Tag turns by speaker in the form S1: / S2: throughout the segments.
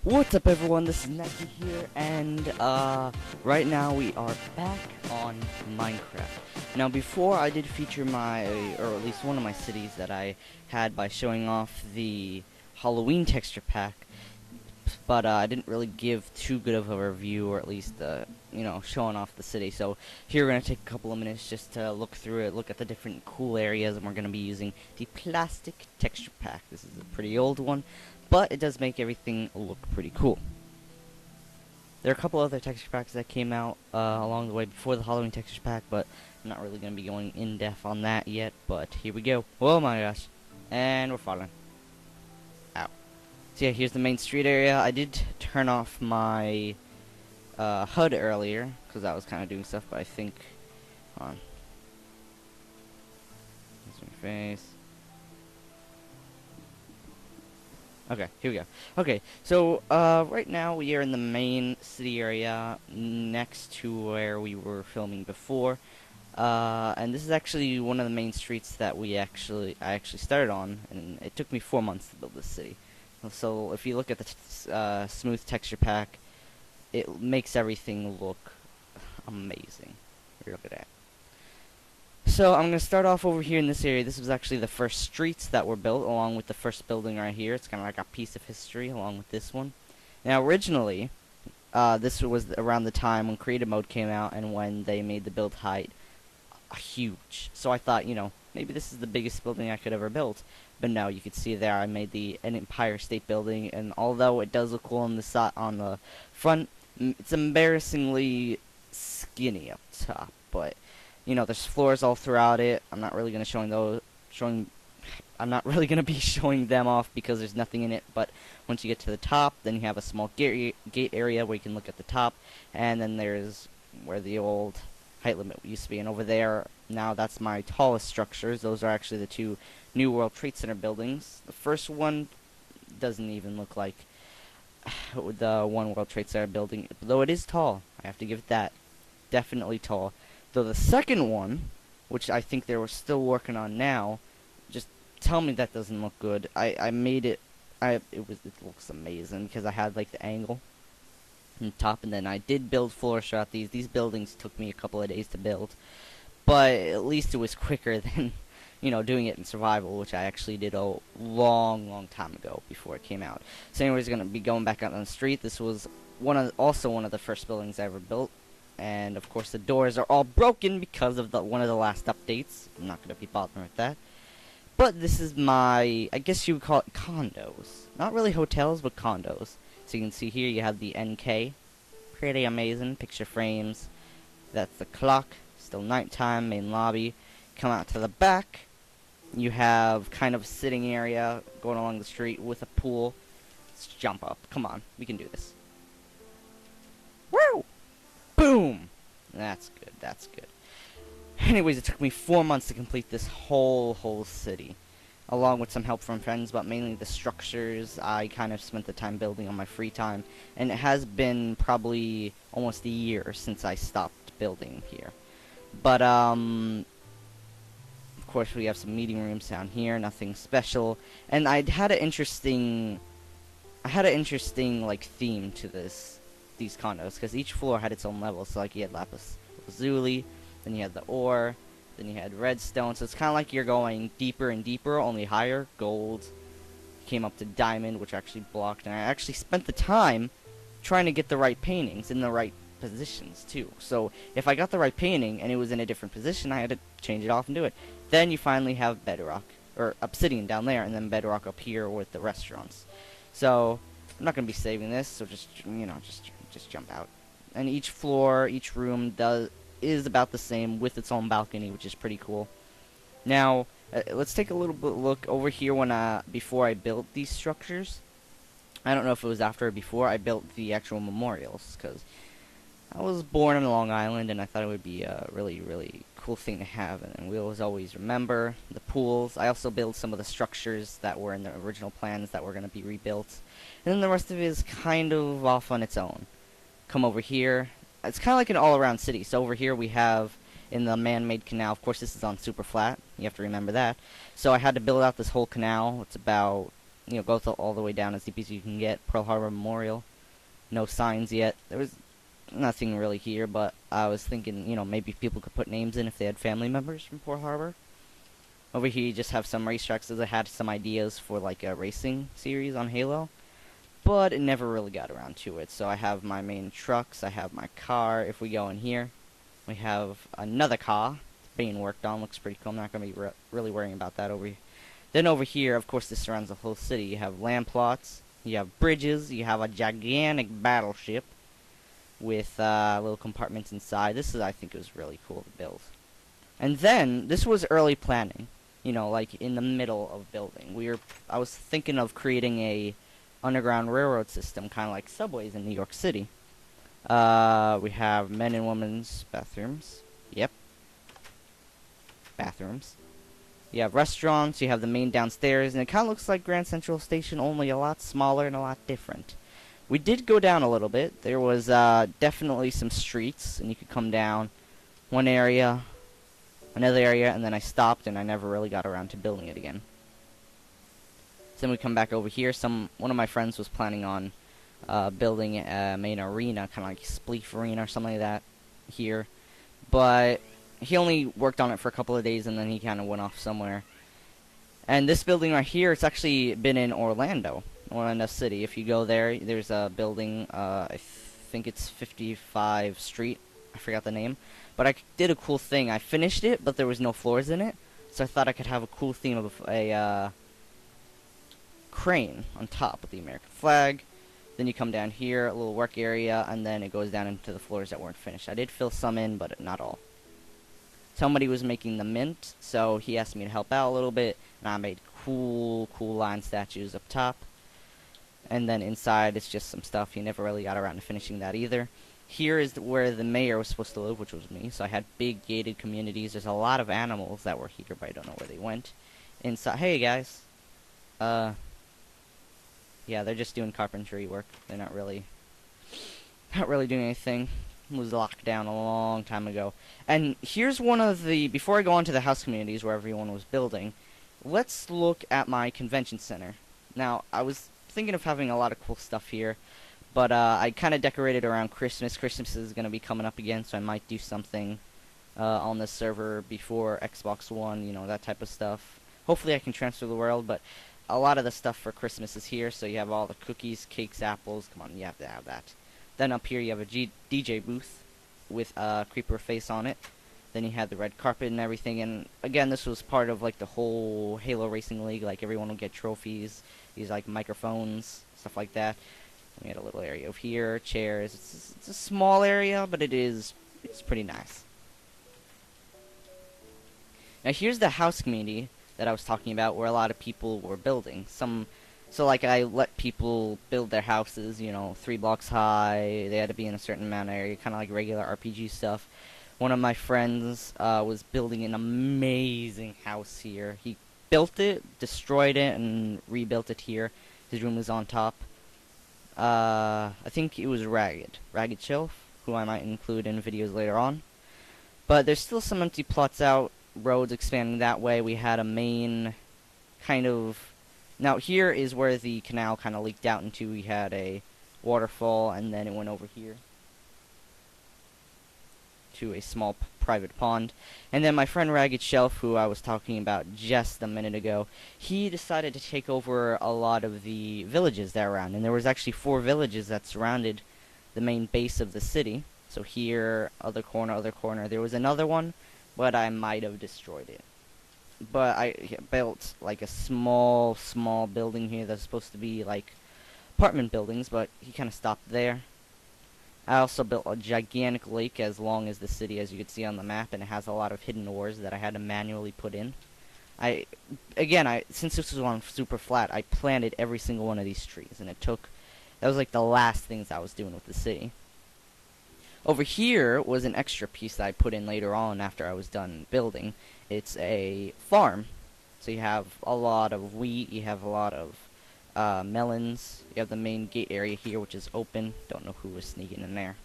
S1: What's up everyone, this is Neki here, and right now we are back on Minecraft. Now before I did feature my, or at least one of my cities that I had by showing off the Halloween texture pack, but I didn't really give too good of a review, or at least, showing off the city. So here we're going to take a couple of minutes just to look through it, look at the different cool areas, and we're going to be using the plastic texture pack. This is a pretty old one, but it does make everything look pretty cool. There are a couple other texture packs that came out along the way before the Halloween texture pack, but I'm not really going to be going in depth on that yet, but here we go. Oh my gosh. And we're falling. Ow. So yeah, here's the main street area. I did turn off my HUD earlier, because I was kind of doing stuff, but I think... Hold on. That's my face. Okay, here we go. Okay, so right now we are in the main city area next to where we were filming before, and this is actually one of the main streets that I actually started on, and it took me 4 months to build this city. So if you look at the smooth texture pack, it makes everything look amazing. Look at that. So I'm going to start off over here in this area. This was actually the first streets that were built, along with the first building right here. It's kind of like a piece of history, along with this one. Now, originally, this was around the time when creative mode came out and when they made the build height huge. So I thought, maybe this is the biggest building I could ever build. But no, you can see there I made an Empire State Building, and although it does look cool on the front, it's embarrassingly skinny up top. But there's floors all throughout it. I'm not really gonna I'm not really gonna be showing them off because there's nothing in it. But once you get to the top, then you have a small gate area where you can look at the top, and then there's where the old height limit used to be. And over there, now that's my tallest structures. Those are actually the two New World Trade Center buildings. The first one doesn't even look like the one World Trade Center building, though it is tall. I have to give it that. Definitely tall. Though the second one, which I think they were still working on now, just tell me that doesn't look good. I made it. It looks amazing because I had like the angle on top, and then I did build floors throughout these. These buildings took me a couple of days to build, but at least it was quicker than doing it in survival, which I actually did a long time ago before it came out. So anyways, gonna be going back out on the street. This was also one of the first buildings I ever built. And of course the doors are all broken because of one of the last updates. I'm not going to be bothering with that. But this is I guess you would call it condos. Not really hotels, but condos. So you can see here you have the NK. Pretty amazing. Picture frames. That's the clock. Still nighttime. Main lobby. Come out to the back. You have kind of a sitting area going along the street with a pool. Let's jump up. Come on. We can do this. Woo! Boom! That's good, that's good. Anyways, it took me 4 months to complete this whole city. Along with some help from friends, but mainly the structures. I kind of spent the time building on my free time. And it has been probably almost a year since I stopped building here. But, of course we have some meeting rooms down here, nothing special. And I had an interesting, like, theme to these condos, because each floor had its own level. So like you had lapis lazuli, then you had the ore, then you had redstone. So it's kind of like you're going deeper and deeper, only higher. Gold came up to diamond, which actually blocked, and I actually spent the time trying to get the right paintings in the right positions too. So if I got the right painting and it was in a different position, I had to change it off and do it. Then you finally have bedrock, or obsidian down there, and then bedrock up here with the restaurants. So I'm not going to be saving this, so just jump out. And each floor, each room is about the same with its own balcony, which is pretty cool. Now, let's take a little bit look over here before I built these structures. I don't know if it was after or before I built the actual memorials, because I was born on Long Island, and I thought it would be a really cool thing to have, and we always remember the pools. I also built some of the structures that were in the original plans that were going to be rebuilt, and then the rest of it is kind of off on its own. Come over here. It's kind of like an all-around city. So over here we have in the man-made canal. Of course, this is on super flat. You have to remember that. So I had to build out this whole canal. It's about go all the way down as deep as you can get. Pearl Harbor Memorial. No signs yet. There was nothing really here, but I was thinking, maybe people could put names in if they had family members from Pearl Harbor. Over here, you just have some racetracks, as I had some ideas for like a racing series on Halo, but it never really got around to it. So I have my main trucks, I have my car. If we go in here, we have another car being worked on. Looks pretty cool. I'm not going to be really worrying about that over here. Then over here, of course, this surrounds the whole city. You have land plots, you have bridges, you have a gigantic battleship with little compartments inside. This is, I think, it was really cool to build. And then, this was early planning. Like in the middle of building. I was thinking of creating a underground railroad system, kind of like subways in New York City. We have men and women's bathrooms. Yep. Bathrooms. You have restaurants, you have the main downstairs, and it kind of looks like Grand Central Station, only a lot smaller and a lot different. We did go down a little bit. There was definitely some streets, and you could come down one area, another area, and then I stopped, and I never really got around to building it again. So then we come back over here. One of my friends was planning on building a main arena, kind of like Spleef Arena or something like that here, but he only worked on it for a couple of days, and then he kind of went off somewhere. And this building right here, it's actually been in Orlando City. If you go there, there's a building, I think it's 55 Street, I forgot the name, but I did a cool thing. I finished it, but there was no floors in it, so I thought I could have a cool theme of a crane on top with the American flag. Then you come down here, a little work area, and then it goes down into the floors that weren't finished. I did fill some in, but not all. Somebody was making the mint, so he asked me to help out a little bit, and I made cool line statues up top. And then inside, it's just some stuff. He never really got around to finishing that either. Here is where the mayor was supposed to live, which was me, so I had big gated communities. There's a lot of animals that were here, but I don't know where they went. Inside, hey guys. Yeah, they're just doing carpentry work. They're not really doing anything. It was locked down a long time ago. And here's one of the, before I go on to the house communities where everyone was building, let's look at my convention center. Now, I was thinking of having a lot of cool stuff here, but I kind of decorated around Christmas. Christmas is going to be coming up again, so I might do something on this server before Xbox One, that type of stuff. Hopefully I can transfer the world, but a lot of the stuff for Christmas is here, so you have all the cookies, cakes, apples. Come on, you have to have that. Then up here you have a DJ booth with a creeper face on it. Then you had the red carpet and everything, and again, this was part of like the whole Halo Racing League. Like everyone would get trophies, these like microphones, stuff like that. We had a little area over here, chairs. It's a small area, but it's pretty nice. Now here's the house community that I was talking about, where a lot of people were building. So like I let people build their houses, 3 blocks high. They had to be in a certain amount of area, kind of like regular RPG stuff. One of my friends was building an amazing house here. He built it, destroyed it, and rebuilt it here. His room was on top. I think it was Ragedshelf, who I might include in videos later on. But there's still some empty plots out, roads expanding that way. We had a main kind of... Now here is where the canal kind of leaked out into. We had a waterfall, and then it went over here to a small private pond. And then my friend Ragedshelf, who I was talking about just a minute ago, he decided to take over a lot of the villages that are around. And there was actually 4 villages that surrounded the main base of the city. So here, other corner. There was another one, but I might have destroyed it. But I built like a small building here that's supposed to be like apartment buildings, but he kind of stopped there. I also built a gigantic lake as long as the city, as you can see on the map, and it has a lot of hidden ores that I had to manually put in. Since this was on super flat, I planted every single one of these trees, and that was like the last things I was doing with the city. Over here was an extra piece that I put in later on after I was done building. It's a farm. So you have a lot of wheat, you have a lot of melons. You have the main gate area here, which is open. Don't know who was sneaking in there.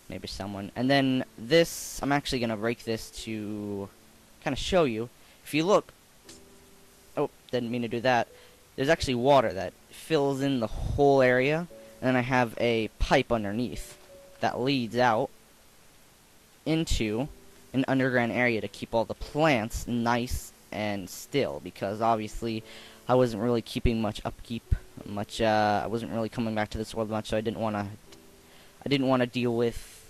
S1: Maybe someone. And then this, I'm actually going to break this to kind of show you. If you look, oh, didn't mean to do that. there's actually water that fills in the whole area, and then I have a pipe underneath that leads out into an underground area to keep all the plants nice and still, because obviously I wasn't really keeping much upkeep, I wasn't really coming back to this world much, so I didn't want to deal with,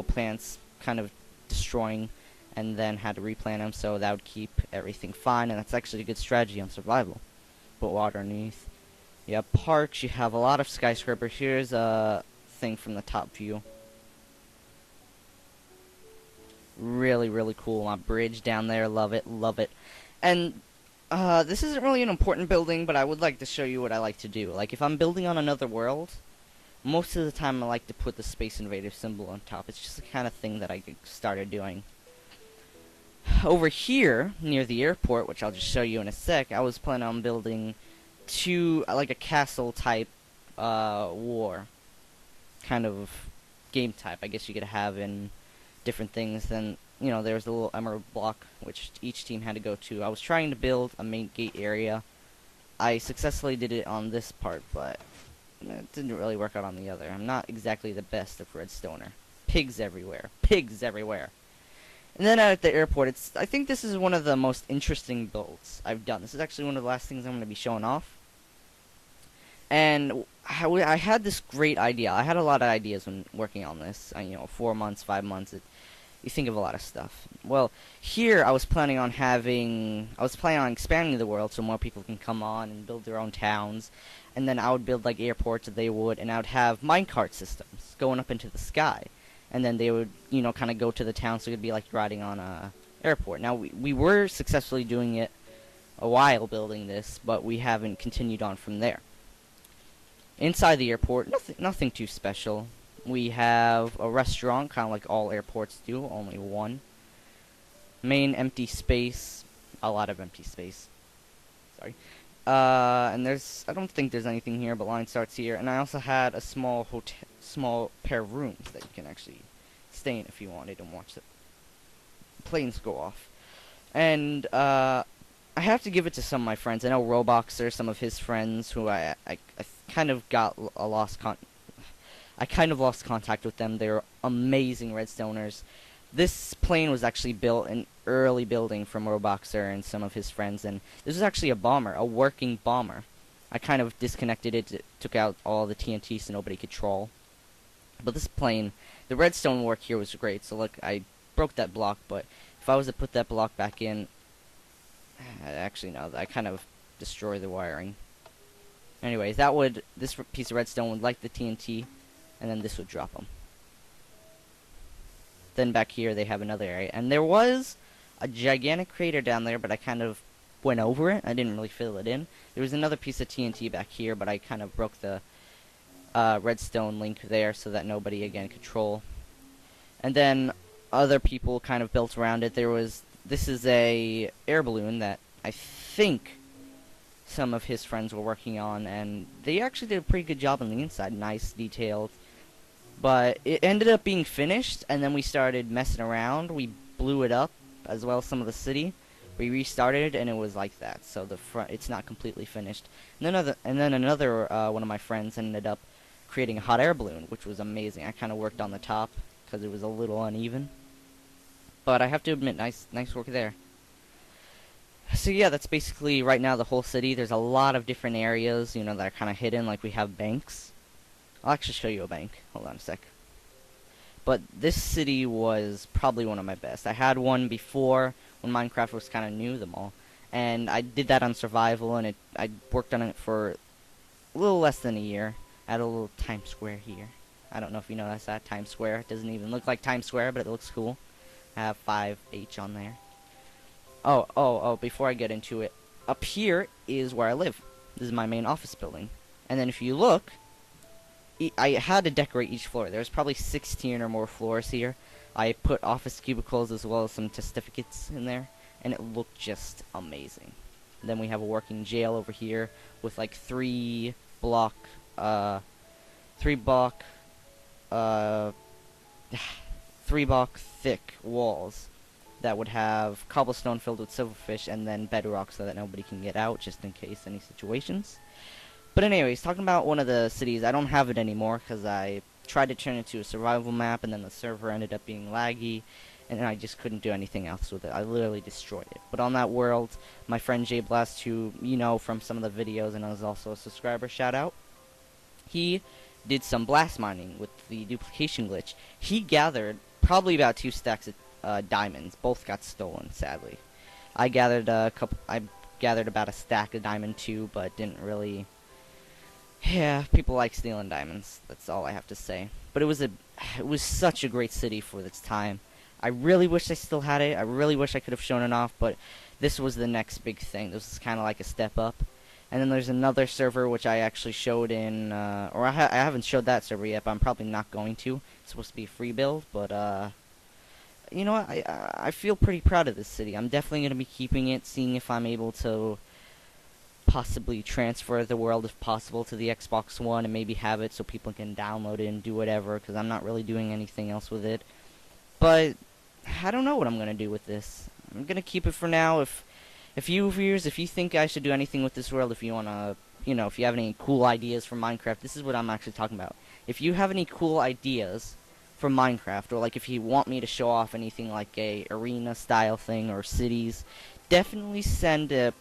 S1: plants kind of destroying and then had to replant them, so that would keep everything fine, and that's actually a good strategy on survival. Put water underneath. You have parks, you have a lot of skyscrapers. Here's a thing from the top view. Really, really cool. My bridge down there, love it, love it. And this isn't really an important building, but I would like to show you what I like to do. Like, if I'm building on another world, most of the time I like to put the Space Invader symbol on top. It's just the kind of thing that I started doing. Over here, near the airport, which I'll just show you in a sec, I was planning on building like a castle type war kind of game type, I guess you could have in different things. Then, there was a little emerald block, which each team had to go to. I was trying to build a main gate area. I successfully did it on this part, but it didn't really work out on the other. I'm not exactly the best of redstoner. Pigs everywhere. Pigs everywhere. And then at the airport, I think this is one of the most interesting builds I've done. This is actually one of the last things I'm going to be showing off. And I had this great idea. I had a lot of ideas when working on this. 4 months, 5 months. You think of a lot of stuff. Well, here I was planning on expanding the world so more people can come on and build their own towns. And then I would build like airports that they would, and I would have minecart systems going up into the sky. And then they would, kind of go to the town, so it'd be like riding on a airport. Now, we were successfully doing it a while building this, but we haven't continued on from there. Inside the airport, nothing too special. We have a restaurant, kind of like all airports do, only one. Main empty space, a lot of empty space. Sorry. And I don't think there's anything here, but line starts here. And I also had a small pair of rooms that you can actually stay in if you wanted and watch the planes go off. And I have to give it to some of my friends. I know Roboxer, some of his friends, who I kind of lost contact with them. They're amazing redstoners. This plane was actually built an early building from Roboxer and some of his friends, and this was actually a bomber, a working bomber. I kind of disconnected it, took out all the TNT so nobody could troll. But this plane, the redstone work here was great. So look, I broke that block, but if I was to put that block back in, actually no, I kind of destroyed the wiring. Anyways, this piece of redstone would light the TNT, and then this would drop them. Then back here they have another area, and there was a gigantic crater down there, but I kind of went over it. I didn't really fill it in. There was another piece of TNT back here, but I kind of broke the redstone link there so that nobody again could troll. And then other people kind of built around it. This is a air balloon that I think some of his friends were working on, and they actually did a pretty good job on the inside. Nice, detailed. But it ended up being finished, and then we started messing around. We blew it up, as well as some of the city. We restarted, and it was like that. So it's not completely finished. And then another one of my friends ended up creating a hot air balloon, which was amazing. I kind of worked on the top because it was a little uneven. But I have to admit, nice work there. So yeah, that's basically right now the whole city. There's a lot of different areas, that are kind of hidden. Like we have banks. I'll actually show you a bank. Hold on a sec. But this city was probably one of my best. I had one before when Minecraft was kind of new, them all. And I did that on survival, and I worked on it for a little less than a year. I had a little Times Square here. I don't know if you know that's that Times Square. It doesn't even look like Times Square, but it looks cool. I have 5H on there. Oh, before I get into it, up here is where I live. This is my main office building. And then if you look, I had to decorate each floor. There's probably 16 or more floors here. I put office cubicles as well as some certificates in there, and it looked just amazing. And then we have a working jail over here with like 3 block thick walls. that would have cobblestone filled with silverfish and then bedrock so that nobody can get out, just in case any situations. But anyways, talking about one of the cities, I don't have it anymore because I tried to turn it into a survival map and then the server ended up being laggy and I just couldn't do anything else with it. I literally destroyed it. But on that world, my friend J Blast, who you know from some of the videos and is also a subscriber, shout out, he did some blast mining with the duplication glitch. He gathered probably about 2 stacks of diamonds. Both got stolen, sadly. I gathered about a stack of diamond too, but didn't really. Yeah, people like stealing diamonds. That's all I have to say. But it was such a great city for its time. I really wish I still had it. I really wish I could have shown it off, but this was the next big thing. This is kind of like a step up. And then there's another server which I actually showed in, or I haven't showed that server yet, but I'm probably not going to. It's supposed to be a free build, but you know what? I feel pretty proud of this city. I'm definitely going to be keeping it, seeing if I'm able to possibly transfer the world if possible to the Xbox One and maybe have it so people can download it and do whatever, because I'm not really doing anything else with it. But I don't know what I'm going to do with this. I'm going to keep it for now. If you viewers, if you think I should do anything with this world, if you want to, you know, if you have any cool ideas for Minecraft, this is what I'm actually talking about. If you have any cool ideas for Minecraft, or like if you want me to show off anything like a arena style thing or cities, definitely send a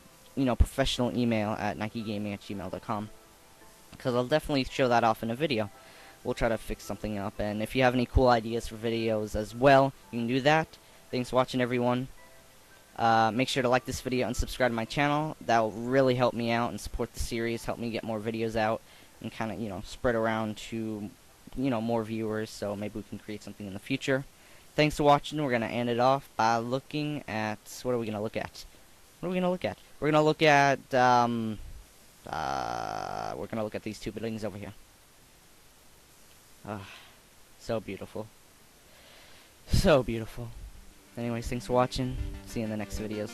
S1: professional email at nikiegaming@gmail.com, because I'll definitely show that off in a video. We'll try to fix something up, and if you have any cool ideas for videos as well, you can do that. Thanks for watching, everyone. Make sure to like this video and subscribe to my channel. That will really help me out and support the series, help me get more videos out, and kind of, spread around to, more viewers, so maybe we can create something in the future. Thanks for watching. We're going to end it off by looking at, what are we going to look at? What are we going to look at? We're going to look at, we're going to look at these 2 buildings over here. So beautiful. So beautiful. Anyways, thanks for watching. See you in the next videos.